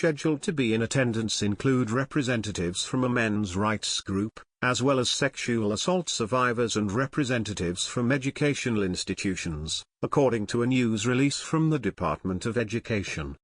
scheduled to be in attendance include representatives from a men's rights group, as well as sexual assault survivors and representatives from educational institutions, according to a news release from the Department of Education.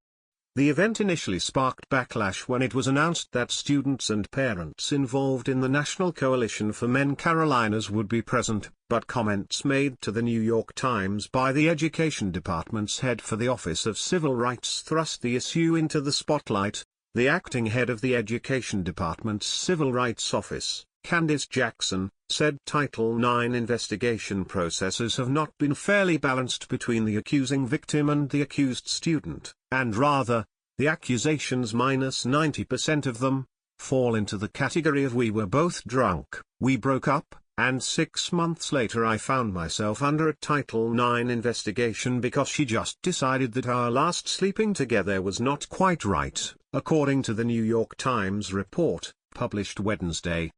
The event initially sparked backlash when it was announced that students and parents involved in the National Coalition for Men Carolinas would be present, but comments made to the New York Times by the Education Department's head for the Office of Civil Rights thrust the issue into the spotlight. The acting head of the Education Department's Civil Rights Office, Candice Jackson, said Title IX investigation processes have not been fairly balanced between the accusing victim and the accused student, and rather, the accusations minus 90% of them, fall into the category of "we were both drunk, we broke up, and 6 months later I found myself under a Title IX investigation because she just decided that our last sleeping together was not quite right," according to the New York Times report, published Wednesday.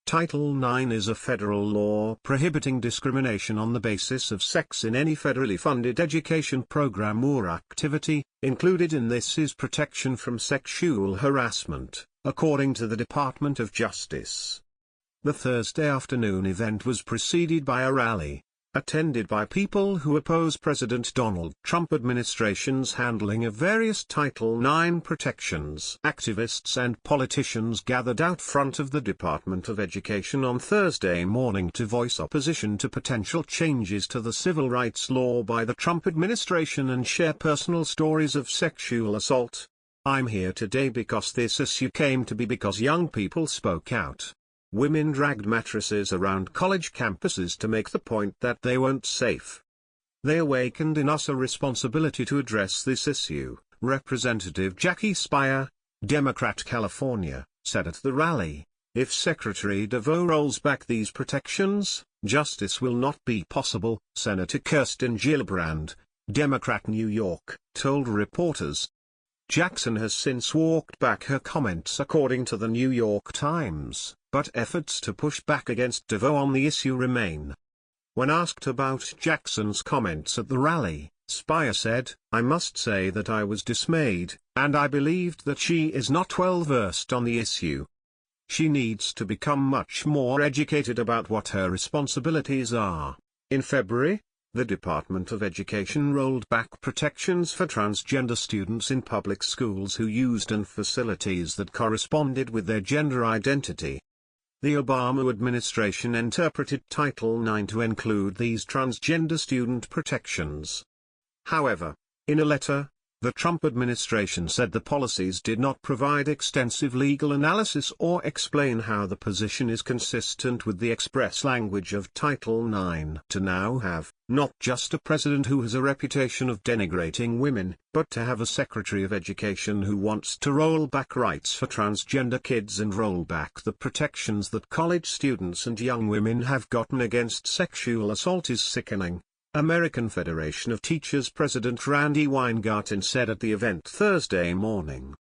Title IX is a federal law prohibiting discrimination on the basis of sex in any federally funded education program or activity. Included in this is protection from sexual harassment, according to the Department of Justice. The Thursday afternoon event was preceded by a rally, attended by people who oppose President Donald Trump administration's handling of various Title IX protections. Activists and politicians gathered out front of the Department of Education on Thursday morning to voice opposition to potential changes to the civil rights law by the Trump administration and share personal stories of sexual assault. "I'm here today because this issue came to be because young people spoke out. Women dragged mattresses around college campuses to make the point that they weren't safe. They awakened in us a responsibility to address this issue," Representative Jackie Speier, Democrat California, said at the rally. "If Secretary DeVos rolls back these protections, justice will not be possible," Senator Kirsten Gillibrand, Democrat New York, told reporters. Jackson has since walked back her comments according to the New York Times, but efforts to push back against DeVos on the issue remain. When asked about Jackson's comments at the rally, Speier said, "I must say that I was dismayed, and I believed that she is not well versed on the issue. She needs to become much more educated about what her responsibilities are." In February, the Department of Education rolled back protections for transgender students in public schools who used facilities that corresponded with their gender identity. The Obama administration interpreted Title IX to include these transgender student protections. However, in a letter, the Trump administration said the policies did not provide extensive legal analysis or explain how the position is consistent with the express language of Title IX. To now have, not just a president who has a reputation of denigrating women, but to have a Secretary of Education who wants to roll back rights for transgender kids and roll back the protections that college students and young women have gotten against sexual assault is sickening, American Federation of Teachers President Randy Weingarten said at the event Thursday morning.